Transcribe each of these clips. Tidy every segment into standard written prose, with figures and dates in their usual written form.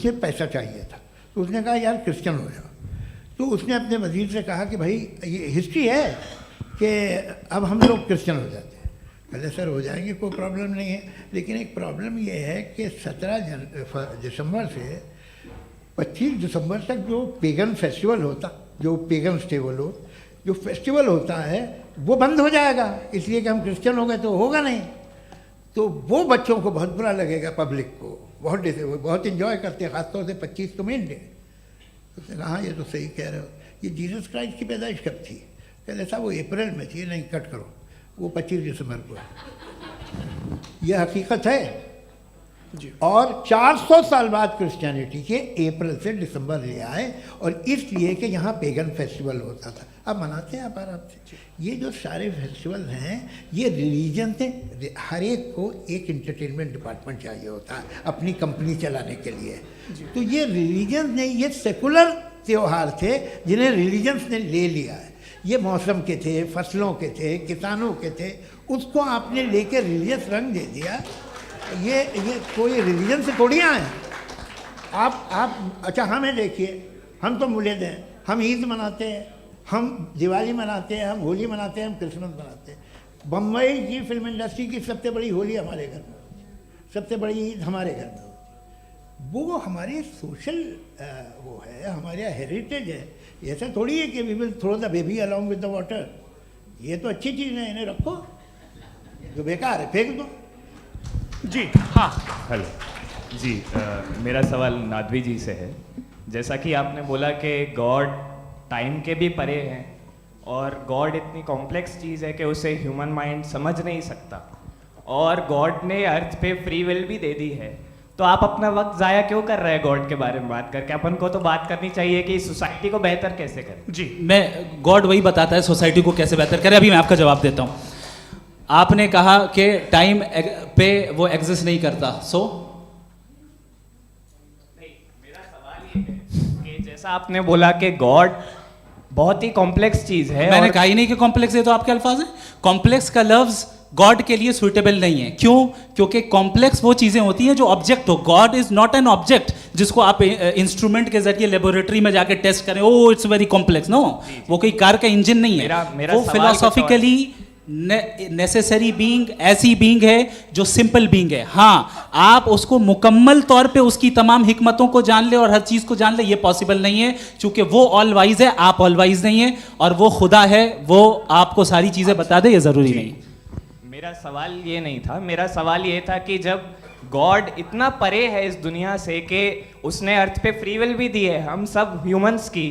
उसे पैसा चाहिए था, तो उसने कहा यार क्रिश्चियन हो जाओ। तो उसने अपने वजीर से कहा कि भाई ये हिस्ट्री है कि अब हम लोग क्रिश्चियन हो जाते हैं। कहते सर हो जाएंगे, कोई प्रॉब्लम नहीं है, लेकिन एक प्रॉब्लम ये है कि 17 दिसंबर से 25 दिसंबर तक जो पेगन फेस्टिवल होता, जो पेगन थे वो लोग, जो फेस्टिवल होता है वो बंद हो जाएगा, इसलिए कि हम क्रिश्चियन हो गए तो होगा नहीं। तो वो बच्चों को बहुत बुरा लगेगा, पब्लिक को बहुत इन्जॉय करते हैं, ख़ासतौर से 25 को मेन डे। उसने कहा हाँ ये तो सही कह रहे हो, ये जीसस क्राइस्ट की पैदाइश कब थी? कहते साहब वो अप्रैल में थी। नहीं कट करो, वो 25 दिसंबर को है, ये हकीकत है जी। और 400 साल बाद क्रिश्चियनिटी के अप्रैल से दिसंबर ले आए, और इसलिए कि यहाँ पेगन फेस्टिवल होता था। अब मनाते हैं आप आराम से। ये जो सारे फेस्टिवल हैं ये रिलीजन से, हर एक को एक इंटरटेनमेंट डिपार्टमेंट चाहिए होता है अपनी कंपनी चलाने के लिए। तो ये रिलीजन ने, ये सेकुलर त्यौहार थे जिन्हें रिलीजन्स ने ले लिया है। ये मौसम के थे, फसलों के थे, किसानों के थे, उसको आपने लेके रिलीजियस रंग दे दिया। ये कोई रिलीजन से थोड़ी आए आप। अच्छा हमें देखिए, हम तो मुल्द हैं, हम ईद मनाते हैं, हम दिवाली मनाते हैं, हम होली मनाते हैं, हम क्रिसमस मनाते हैं। बम्बई की फिल्म इंडस्ट्री की सबसे बड़ी होली हमारे घर में होती है, सबसे बड़ी ईद हमारे घर में होती है। वो हमारे सोशल वो है, हमारे हेरिटेज है। ऐसा थोड़ी है कि we will throw the baby along with the water. ये तो अच्छी चीज़ है, इन्हें रखो, जो बेकार है फेंक दो। जी हाँ हेलो जी, मेरा सवाल नादवी जी से है। जैसा कि आपने बोला कि गॉड टाइम के भी परे हैं, और गॉड इतनी कॉम्प्लेक्स चीज़ है कि उसे ह्यूमन माइंड समझ नहीं सकता, और गॉड ने अर्थ पे फ्री विल भी दे दी है। तो आप अपना वक्त ज़ाया क्यों कर रहे हैं गॉड के बारे में बात करके? अपन को तो बात करनी चाहिए कि सोसाइटी को बेहतर कैसे करें। जी, मैं गॉड वही बताता है सोसाइटी को कैसे बेहतर करे। अभी मैं आपका जवाब देता हूँ। आपने कहा कि टाइम पे वो एग्जिस्ट नहीं करता, सो मेरा सवाल ये है कि जैसा आपने बोला कि गॉड बहुत ही कॉम्प्लेक्स चीज है। मैंने कहा ही नहीं कि कॉम्प्लेक्स है, तो आपके अल्फाज हैं। कॉम्प्लेक्स का लफ्ज गॉड के लिए सुइटेबल नहीं है। क्यों? क्योंकि कॉम्प्लेक्स वो चीजें होती हैं जो ऑब्जेक्ट हो। God is not an object जिसको आप इंस्ट्रूमेंट के जरिए लेबोरेटरी में जाके टेस्ट करें, oh it's very complex. No, वो कोई कार का इंजन नहीं है। वो फिलोसॉफिकली नेसेसरी बीइंग ऐसी बीइंग है जो सिंपल बीइंग है। हाँ, आप उसको मुकम्मल तौर पे उसकी तमाम हिकमतों को जान ले और हर चीज को जान ले, ये पॉसिबल नहीं है, क्योंकि वो ऑल वाइज है, आप ऑल वाइज नहीं है, और वो खुदा है, वो आपको सारी चीजें बता दे, ये जरूरी नहीं। मेरा सवाल ये नहीं था, मेरा सवाल ये था कि जब गॉड इतना परे है इस दुनिया से कि उसने अर्थ पे फ्री विल भी दी है, हम सब ह्यूमंस की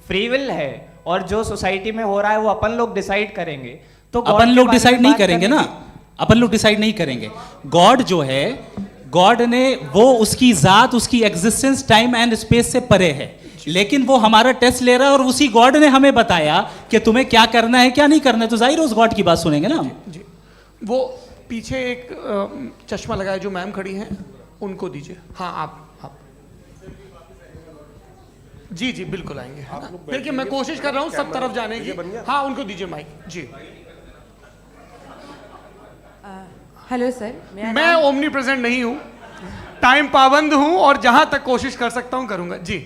फ्री विल है, और जो सोसाइटी में हो रहा है वो अपन लोग डिसाइड करेंगे। तो अपन लोग डिसाइड नहीं करेंगे ना, अपन लोग डिसाइड नहीं करेंगे। गॉड जो है, गॉड ने वो उसकी जात, उसकी एग्जिस्टेंस टाइम एंड स्पेस से परे है, लेकिन वो हमारा टेस्ट ले रहा है, और उसी गॉड ने हमें बताया कि तुम्हें क्या करना है क्या नहीं करना है। तो जाहिर उस गॉड की बात सुनेंगे ना। जी, वो पीछे एक चश्मा लगाए जो मैम खड़ी हैं, उनको दीजिए। हाँ आप जी जी बिल्कुल आएंगे। देखिए मैं कोशिश कर रहा हूँ सब तरफ जाने की। हाँ उनको दीजिए माइक। जी हेलो सर, मैं ओमनी प्रेजेंट नहीं हूँ, टाइम पाबंद हूँ, और जहाँ तक कोशिश कर सकता हूँ करूँगा। जी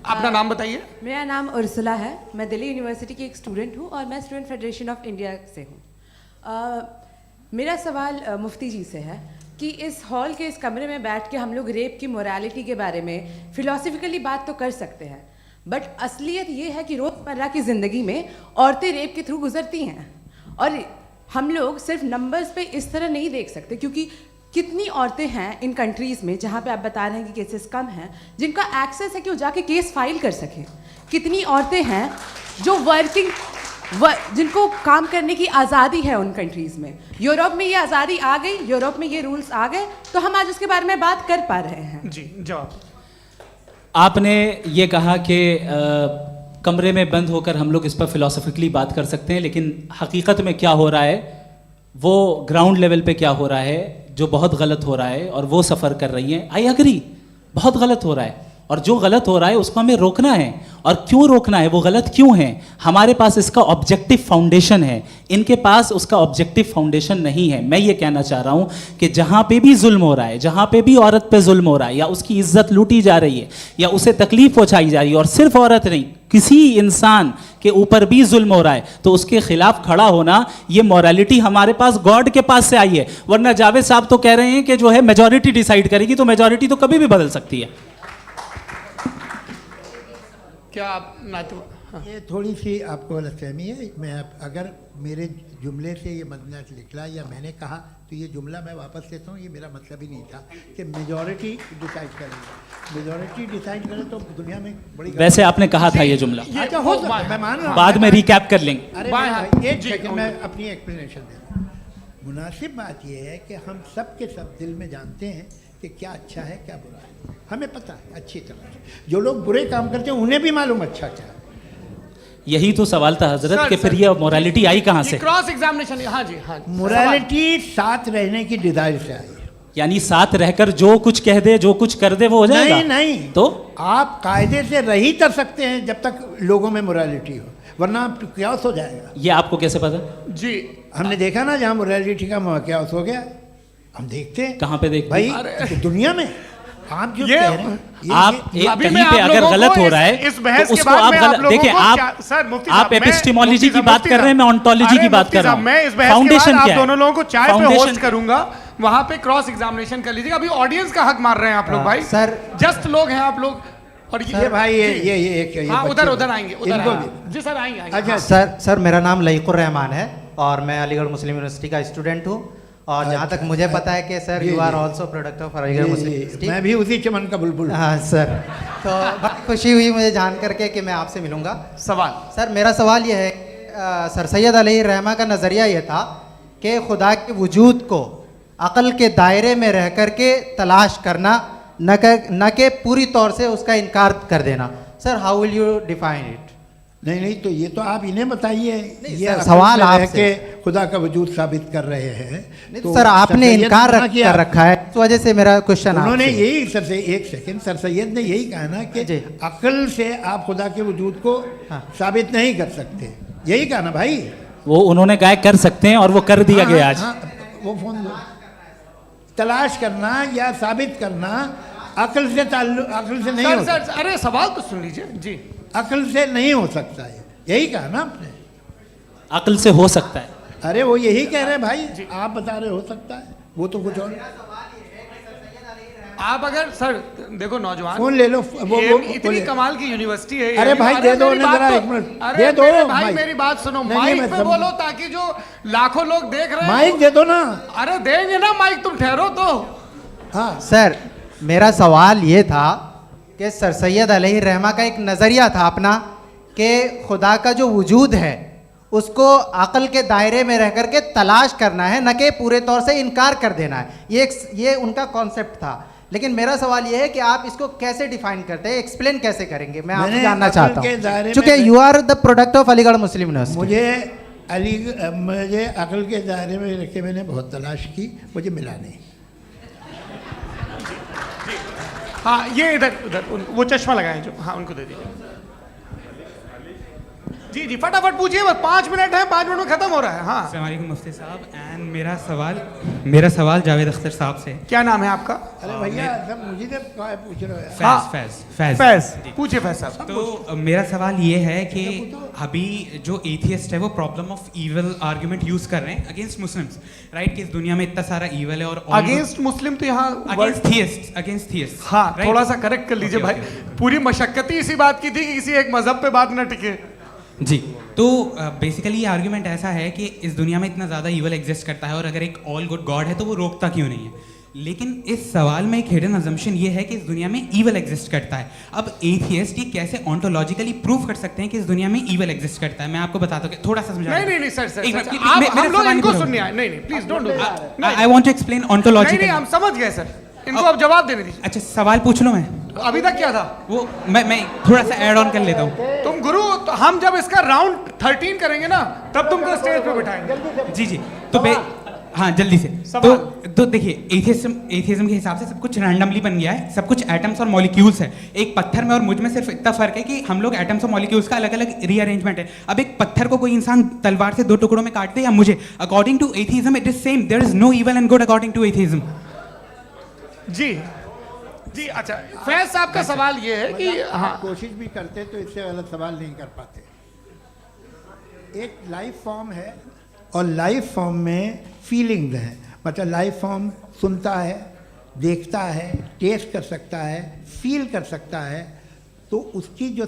अपना नाम बताइए। मेरा नाम उर्सुला है, मैं दिल्ली यूनिवर्सिटी की एक स्टूडेंट हूँ, और मैं स्टूडेंट फेडरेशन ऑफ इंडिया से हूँ। मेरा सवाल मुफ्ती जी से है कि इस हॉल के इस कमरे में बैठ के हम लोग रेप की मोरालिटी के बारे में फिलोसफिकली बात तो कर सकते हैं, बट असलियत ये है कि रोज़मर्रा की ज़िंदगी में औरतें रेप के थ्रू गुजरती हैं, और हम लोग सिर्फ नंबर्स पे इस तरह नहीं देख सकते, क्योंकि कितनी औरतें हैं इन कंट्रीज़ में जहाँ पे आप बता रहे हैं कि केसेस कम हैं, जिनका एक्सेस है कि वो जाके केस फाइल कर सकें। कितनी औरतें हैं जो जिनको काम करने की आज़ादी है उन कंट्रीज़ में। यूरोप में ये आज़ादी आ गई, यूरोप में ये रूल्स आ गए, तो हम आज उसके बारे में बात कर पा रहे हैं। जी जवाब। आपने ये कहा कि कमरे में बंद होकर हम लोग इस पर फिलोसफिकली बात कर सकते हैं, लेकिन हकीकत में क्या हो रहा है, वो ग्राउंड लेवल पे क्या हो रहा है जो बहुत गलत हो रहा है, और वो सफ़र कर रही हैं। आई एग्री, बहुत गलत हो रहा है, और जो गलत हो रहा है उसको हमें रोकना है। और क्यों रोकना है, वो गलत क्यों है? हमारे पास इसका ऑब्जेक्टिव फाउंडेशन है, इनके पास उसका ऑब्जेक्टिव फाउंडेशन नहीं है। मैं ये कहना चाह रहा हूँ कि जहाँ पे भी जुल्म हो रहा है, जहाँ पे भी औरत पे जुल्म हो रहा है, या उसकी इज्जत लूटी जा रही है, या उसे तकलीफ पहुँचाई जा रही है, और सिर्फ औरत नहीं, किसी इंसान के ऊपर भी जुल्म हो रहा है, तो उसके खिलाफ खड़ा होना, ये मॉरलिटी हमारे पास गॉड के पास से आई है। वरना जावेद साहब तो कह रहे हैं कि जो है मेजॉरिटी डिसाइड करेगी, तो मेजॉरिटी तो कभी भी बदल सकती है। क्या आप हाँ। ये थोड़ी सी आपको गलतफहमी है। मैं अगर मेरे जुमले से ये मदनत निकला या मैंने कहा तो ये जुमला मैं वापस लेता हूँ, ये मेरा मतलब ही नहीं था कि मेजॉरिटी डिसाइड करेगी। मेजॉरिटी डिसाइड करे तो दुनिया में बड़ी वैसे आपने कहा था ये जुमला, अच्छा हो सकता है, मैं मान रहा हूँ। बाद में रिकैप कर लेंगे। अरे बाएं मेरे हाथ। भाई, एक जी, सेकंड मैं अपनी एक्सप्लेनेशन दे रहा हूँ। मुनासिब बात यह है कि हम सब के सब दिल में जानते हैं कि क्या अच्छा है क्या बुरा है, हमें पता है अच्छी तरह से। जो लोग बुरे काम करते हैं उन्हें भी मालूम अच्छा क्या है। यही तो सवाल था हजरत सर, कि फिर ये मोरालिटी आई कहाँ से? क्रॉस एग्जामिनेशन, हाँ जी हाँ जी। मोरालिटी साथ रहने की डिजायर से आई है। यानी साथ रहकर जो कुछ कह दे, जो कुछ कर दे, वो हो जाएगा? नहीं नहीं, तो आप कायदे से रही कर सकते हैं जब तक लोगों में मोरालिटी हो, वरना क्यास हो जाएगा। ये आपको कैसे पता? जी हमने देखा ना, जहाँ मोरालिटी का क्यास हो गया, हम देखते हैं। कहाँ पे देखते भाई हैं? तो दुनिया में आप जो ये- कह रहे हैं आप ये- एक अभी कहीं मैं पे आप अगर लोगों गलत को हो रहा है इस बहस तो के उसको बाद आप में गलत लोगों देखिए। को आप क्या- सर मुफ्ती आप साहब, मैं- एपिस्टेमोलॉजी मुफ्ती की साहब, बात मुफ्ती कर रहे हैं, मैं साहब, ऑन्टोलॉजी अरे की बात मुफ्ती कर रहा साहब, हूँ। मैं इस बहस के फाउंडेशन बाद क्या आप है? दोनों लोगों को चाय पे फाउंडेशन होस्ट करूंगा, वहां पे क्रॉस एग्जामिनेशन कर लीजिएगा। अभी ऑडियंस का हक मार रहे हैं आप लोग भाई, सर। जस्ट लोग हैं आप लोग। और ये भाई ये एक हाँ बच्चे- उधर उधर आएंगे, उधर इनको आएंगे। भी- जी सर आएंगे आएंगे। अच्छा सर मेरा नाम लईकुर रहमान है और मैं अलीगढ़ मुस्लिम यूनिवर्सिटी का स्टूडेंट हूँ। और जहाँ तक मुझे पता है कि sir you are also product of Aligarh Muslim University. मैं भी उसी चमन का बुलबुल हूँ। हाँ सर, तो बड़ी खुशी हुई मुझे जान करके कि मैं आपसे मिलूंगा। सवाल सर मेरा सवाल यह है, सर सैयद अलैहि रहमा का नज़रिया यह था कि खुदा के वजूद को अक़ल के दायरे में रह कर के तलाश करना, न कि पूरी तौर से उसका इनकार कर देना। Sir how will you define it? नहीं तो ये तो आप इन्हें बताइए। ये सर, असल सवाल में रह आपसे। के खुदा का वजूद साबित कर रहे हैं। तो सर आपने सैयद इनकार ने किया। कर रखा है, इस वजह से मेरा क्वेश्चन उन्होंने आपसे। यही सर से एक सेकंड, सर सैयद ने यही कहा ना कि जी। अक्ल से आप खुदा के वजूद को साबित नहीं कर सकते, यही कहा ना भाई। वो उन्होंने कहा कर सकते हैं और वो कर दिया गया आज। वो फोन दो। तलाश करना या साबित करना अक्ल से अक्ल से नहीं सर हो सर अरे सवाल तो सुन लीजिए जी। अक्ल से नहीं हो सकता है, यही कहा ना आपने। अक्ल से हो सकता है। अरे वो यही कह रहे हैं भाई, आप बता रहे हो सकता है, वो तो कुछ और। आप अगर सर देखो नौजवान, फोन ले लो। ये इतनी कमाल की यूनिवर्सिटी है। अरे भाई दे दो मेरी ना बात जरा तो- एक मिनट, अरे दे दो मेरे भाई माइक। मेरी बात सुनो, नहीं, माइक मैं पे समझ- बोलो ताकि जो लाखों लोग देख रहे हैं माइक दे दो ना। अरे देंगे ना माइक, तुम ठहरो तो। हाँ सर मेरा सवाल ये था कि सर सैयद अलैहि रहमा का एक नज़रिया था अपना कि खुदा का जो वजूद है उसको अक़ल के दायरे में रह कर के तलाश करना है, न कि पूरे तौर से इनकार कर देना है। ये उनका कॉन्सेप्ट था। लेकिन मेरा सवाल ये है कि आप इसको कैसे डिफाइन करते हैं, एक्सप्लेन कैसे करेंगे? मैं आपसे मैंने जानना अक़ल चाहता के दायरे हूँ, में चूँकि you are the product of Aligarh Muslim University. मुझे अक़ल के दायरे में रख के मैंने बहुत तलाश की, मुझे मिला नहीं। हाँ ये इधर उधर वो चश्मा लगाए जो, हाँ उनको दे दीजिए। जी जी फटाफट पूछिए, बस 5 मिनट है, 5 मिनट में खत्म हो रहा है। हाँ अस्सलाम वालेकुम मुफ्ती साहब। एंड मेरा सवाल जावेद अख्तर साहब से। क्या नाम है आपका? अरे भैया सब मुझे तो पूछ रहे हो। हाँ। फैज फैज पूछिए फैज साहब। तो मेरा सवाल ये है कि अभी जो एथियस्ट है वो problem of evil argument use कर रहे हैं अगेंस्ट मुस्लिम्स, राइट? कि इस दुनिया में इतना सारा ईविल है और अगेंस्ट मुस्लिम तो यहाँ अगेंस्ट थियस्ट। हाँ थोड़ा सा करेक्ट कर लीजिए भाई, पूरी मशक्कत ही इसी बात की थी कि किसी एक मजहब पे बात न टिके। जी, तो बेसिकली ये आर्ग्यूमेंट ऐसा है कि इस दुनिया में इतना ज़्यादा ईवल एग्जिस्ट करता है और अगर एक ऑल गुड गॉड है तो वो रोकता क्यों नहीं है? लेकिन इस सवाल में एक हिडन अजम्पशन ये है कि इस दुनिया में ईवल एग्जिस्ट करता है। अब एथियस्ट ये कैसे ऑन्टोलॉजिकली प्रूव कर सकते हैं कि इस दुनिया में ईवल एग्जिस्ट करता है? मैं आपको बताता हूँ, थोड़ा सा समझा। नहीं सर सर एक मिनट, सर, मे- आप मेरा हम लोग सवाल इनको पूरा सुनने आए। नहीं please don't do that. I want to explain नहीं ऑन्टोलॉजिकली। हम समझ गए सर, इनको अब जवाब देने दीजिए। अच्छा सवाल पूछ लो। मैं अभी तक क्या था वो मैं थोड़ा सा ऐड ऑन कर लेता हूँ। तुम गुरु, तो हम जब इसका राउंड 13 करेंगे ना तब तुमको स्टेज पे बिठाएंगे। जी जी, तो हाँ जल्दी से। सवाल। तो देखिए एथिज्म के हिसाब से सब कुछ रैंडमली बन गया है, सब कुछ एटम्स और मॉलिक्यूल्स है। एक पत्थर में और मुझ में सिर्फ इतना फर्क है कि हम लोग एटम्स और मॉलिक्यूल्स का अलग अलग रीअरेंजमेंट है। अब एक पत्थर को कोई इंसान तलवार से 2 टुकड़ों में काट दे या मुझे, according to atheism it is same, there is no evil and good according to atheism. जी जी, अच्छा फैज साहब का सवाल ये है कि हाँ कोशिश भी करते तो इससे गलत सवाल नहीं कर पाते। एक लाइफ फॉर्म है और लाइफ फॉर्म में फीलिंग्स हैं, मतलब लाइफ फॉर्म सुनता है, देखता है, टेस्ट कर सकता है, फील कर सकता है, तो उसकी जो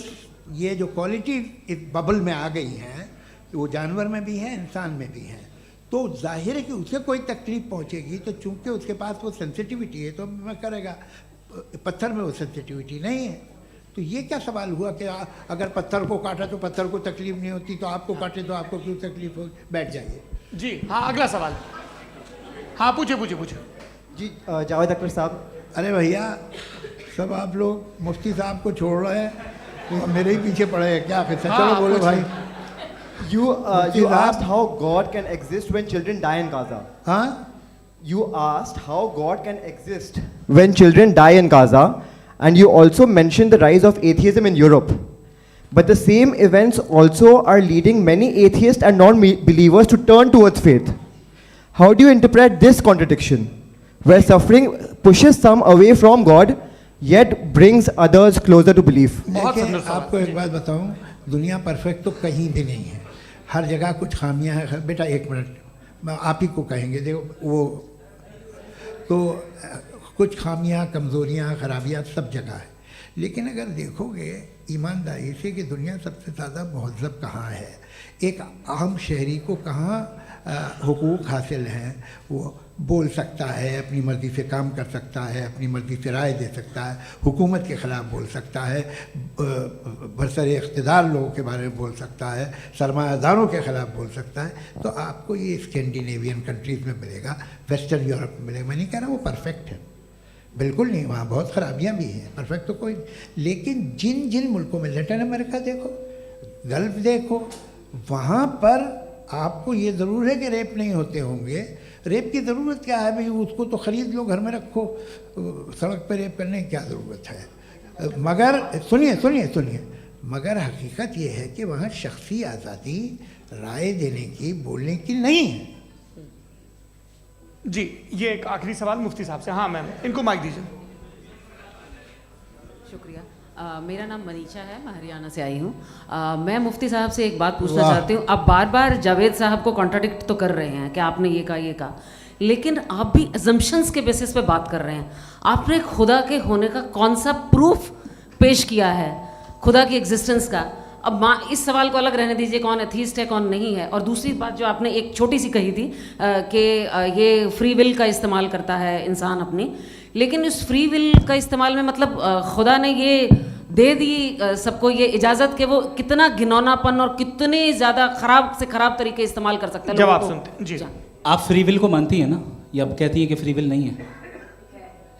ये जो क्वालिटी इस बबल में आ गई हैं वो जानवर में भी है, इंसान में भी है। तो जाहिर है कि उसे कोई तकलीफ पहुंचेगी, तो चूंकि उसके पास वो सेंसिटिविटी है तो मैं करेगा, पत्थर में वो सेंसिटिविटी नहीं है। तो ये क्या सवाल हुआ कि अगर पत्थर को काटा तो पत्थर को तकलीफ नहीं होती, तो आपको काटे तो आपको क्यों तकलीफ हो? बैठ जाइए जी। हाँ अगला सवाल, हाँ पूछे पूछे पूछे। जी जावेद अख्तर साहब। अरे भैया सब आप लोग मुफ्ती साहब को छोड़ रहे हैं, तो मेरे ही पीछे पड़े हैं क्या? फिर से चलो बोलो भाई। You Mufti you साहब। asked how God can exist when children die in Gaza. हाँ, You asked how God can exist when children die in Gaza, and you also mentioned the rise of atheism in Europe. But the same events also are leading many atheists and non-believers to turn towards faith. How do you interpret this contradiction, where suffering pushes some away from God, yet brings others closer to belief? बहुत देखिए, सुंदर सवाल। आपको एक बात बताऊं, दुनिया perfect तो कहीं भी नहीं है, हर जगह कुछ खामियां हैं। बेटा एक मिनट, मैं आप ही को कहेंगे, देखो वो तो कुछ खामियां, कमज़ोरियां, खराबियां सब जगह है। लेकिन अगर देखोगे ईमानदारी से कि दुनिया सबसे ज़्यादा महज़ब कहाँ है, एक आम शहरी को कहाँ हुकूक हासिल हैं, वो बोल सकता है, अपनी मर्ज़ी से काम कर सकता है, अपनी मर्ज़ी से राय दे सकता है, हुकूमत के ख़िलाफ़ बोल सकता है, बरसरे इक़्तिदार लोगों के बारे में बोल सकता है, सरमायादारों के ख़िलाफ़ बोल सकता है। तो आपको ये स्कैंडिनेवियन कंट्रीज़ में मिलेगा, वेस्टर्न यूरोप में मिलेगा। मैं नहीं कह रहा वो परफेक्ट है, बिल्कुल नहीं, वहाँ बहुत ख़राबियाँ भी हैं, परफेक्ट तो कोई। लेकिन जिन जिन मुल्कों में, लैटिन अमेरिका देखो, गल्फ़ देखो, वहाँ पर आपको ये ज़रूर है कि रेप नहीं होते होंगे। रेप की ज़रूरत क्या है भाई? उसको तो ख़रीद लो, घर में रखो, सड़क पर रेप करने की क्या ज़रूरत है? मगर सुनिए सुनिए सुनिए, मगर हकीकत ये है कि वहाँ शख्सी आज़ादी राय देने की, बोलने की नहीं है। जी ये एक आखिरी सवाल मुफ्ती साहब से। हाँ मैम, इनको माइक दीजिए। शुक्रिया। मेरा नाम मनीषा है, मैं हरियाणा से आई हूँ। मैं मुफ्ती साहब से एक बात पूछना वाह। चाहती हूँ। आप बार बार जावेद साहब को कॉन्ट्राडिक्ट तो कर रहे हैं कि आपने ये कहा, लेकिन आप भी अजम्पशंस के बेसिस पे बात कर रहे हैं। आपने खुदा के होने का कौन सा प्रूफ पेश किया है खुदा की एग्जिस्टेंस का? अब इस सवाल को अलग रहने दीजिए, कौन एथीस्ट है कौन नहीं है। और दूसरी बात जो आपने एक छोटी सी कही थी कि ये फ्री विल का इस्तेमाल करता है इंसान अपनी, लेकिन इस फ्री विल का इस्तेमाल में मतलब खुदा ने ये दे दी सबको ये इजाज़त कि वो कितना घिनौनापन और कितने ज़्यादा ख़राब से ख़राब तरीके इस्तेमाल कर सकता है। जवाब लोगों को। सुनते जी। आप फ्री विल को मानती है ना, या अब कहती है कि फ्री विल नहीं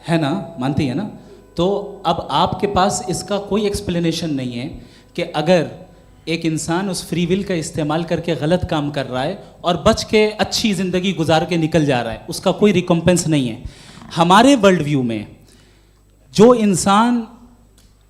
है ना? मानती है ना? तो अब आपके पास इसका कोई एक्सप्लेनेशन नहीं है कि अगर एक इंसान उस फ्री विल का इस्तेमाल करके गलत काम कर रहा है और बच के अच्छी ज़िंदगी गुजार के निकल जा रहा है, उसका कोई रिकम्पेंस नहीं है। हमारे वर्ल्ड व्यू में जो इंसान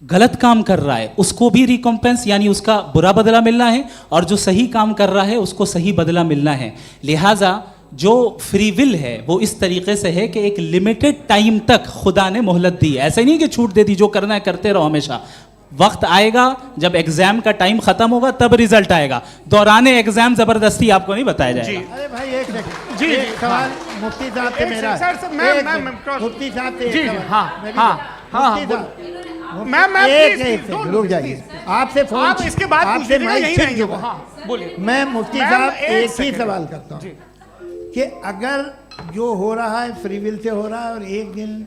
गलत काम कर रहा है उसको भी रिकम्पेंस यानी उसका बुरा बदला मिलना है, और जो सही काम कर रहा है उसको सही बदला मिलना है। लिहाजा जो फ्री विल है वो इस तरीके से है कि एक लिमिटेड टाइम तक खुदा ने मोहलत दी है। ऐसे नहीं कि छूट दे दी, जो करना है करते रहो हमेशा। वक्त आएगा जब एग्जाम का टाइम खत्म होगा तब रिजल्ट आएगा, दौराने एग्जाम जबरदस्ती आपको नहीं बताया जाएगा। अरे भाई एक सेकंड, जी, एक सवाल मुफ्ती साहब से एक मेरा, सर, सर, मैम, एक मैम, सेकंड, मैम, क्रॉस- मुफ्ती साहब से एक जी, सवाल। हाँ, मैं भी- हाँ, हाँ, मुफ्ती हाँ, साहब, मैम, मैम, एक प्लीज, एक प्लीज, रुक जाइए, आपसे फोन, आप इसके बाद पूछ आपसे लीजिएगा, माइक यहीं छीन रहेंगे वो। चुका। हाँ बोलिए। मैं मुफ्ती मैम, साहब एक एक ही सेकंड। सवाल करता जी। हूँ कि अगर जो हो रहा है फ्री विल से हो रहा है और एक दिन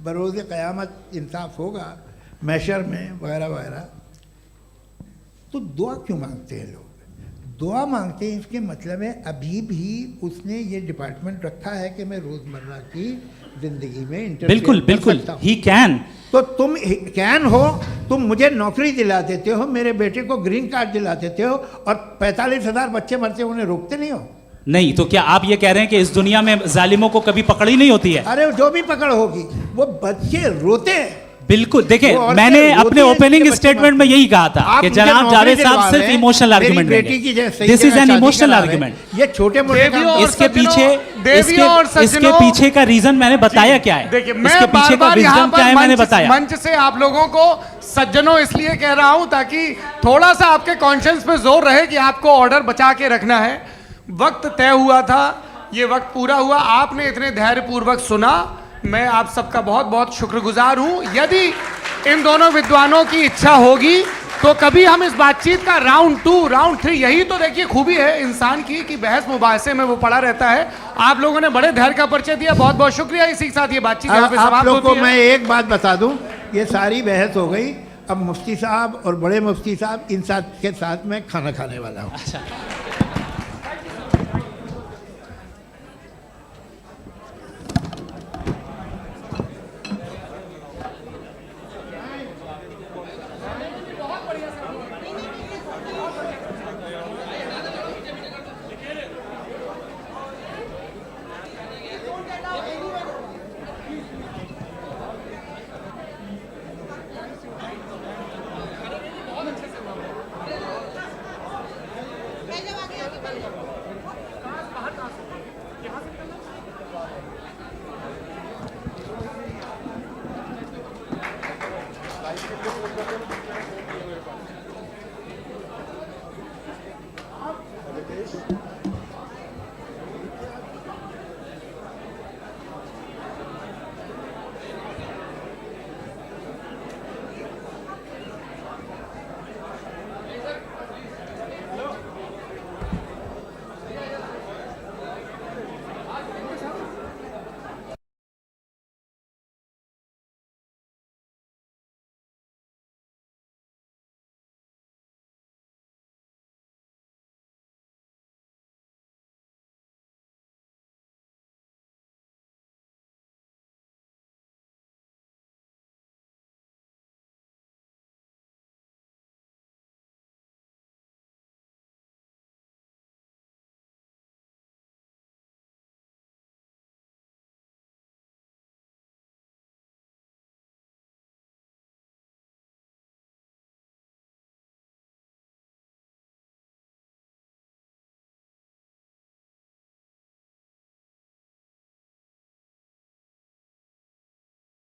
बरोज़ क़यामत इंसाफ होगा मैशर में वगैरह वगैरह, तो दुआ क्यों मांगते हैं लोग? दुआ मांगते हैं इसके मतलब है अभी भी उसने ये डिपार्टमेंट रखा है कि मैं रोज़मर्रा की ज़िंदगी में इंटरफेयर बिल्कुल कर बिल्कुल, सकता हूं। He can. तो तुम कैन हो, तुम मुझे नौकरी दिला देते हो, मेरे बेटे को ग्रीन कार्ड दिला देते हो, और 45,000 बच्चे मरते हो उन्हें रोकते नहीं हो। नहीं, तो क्या आप ये कह रहे हैं कि इस दुनिया में जालिमों को कभी पकड़ ही नहीं होती है? अरे जो भी पकड़ होगी, वो बच्चे रोते हैं। बिल्कुल, देखें, वो औरतें मैंने रोती अपने हैं, ओपनिंग इसके बच्चे स्टेटमेंट में मरते यही कहा था आप कि मुझे जनाब नौकरी जावेद दिलवा साहब सिर्फ रहे हैं, इमोशनल मेरी आर्गुमेंट बेटी की जैसे दिस इज जगह एन शादी इमोशनल करा रहे हैं। आर्गुमेंट। ये छोटे मोटे देवियों और इसके सज्जनों, पीछे देवियों और इसके सज्जनों, पीछे का रीजन मैंने बताया क्या है, देखिए, मैं इसके पीछे का बार-बार यहाँ विजडम पर क्या है मैंने बताया। मंच से आप लोगों को सज्जनों इसलिए कह रहा हूं ताकि थोड़ा सा आपके कॉन्शियंस पे जोर रहे कि आपको ऑर्डर बचा के रखना है। वक्त तय हुआ था, ये वक्त पूरा हुआ, आपने इतने धैर्यपूर्वक सुना, मैं आप सबका बहुत बहुत शुक्रगुजार हूं। यदि इन दोनों विद्वानों की इच्छा होगी तो कभी हम इस बातचीत का राउंड 2, राउंड 3, यही तो देखिए खूबी है इंसान की कि बहस मुबाहसे में वो पड़ा रहता है। आप लोगों ने बड़े धैर्य का परिचय दिया, बहुत बहुत शुक्रिया। इसी के साथ ये बातचीत यहाँ पे आप समाप्त लोग को होती है। मैं एक बात बता दूं, ये सारी बहस हो गई, अब मुफ्ती साहब और बड़े मुफ्ती साहब इन साथ के साथ मैं खाना खाने वाला हूँ। अच्छा,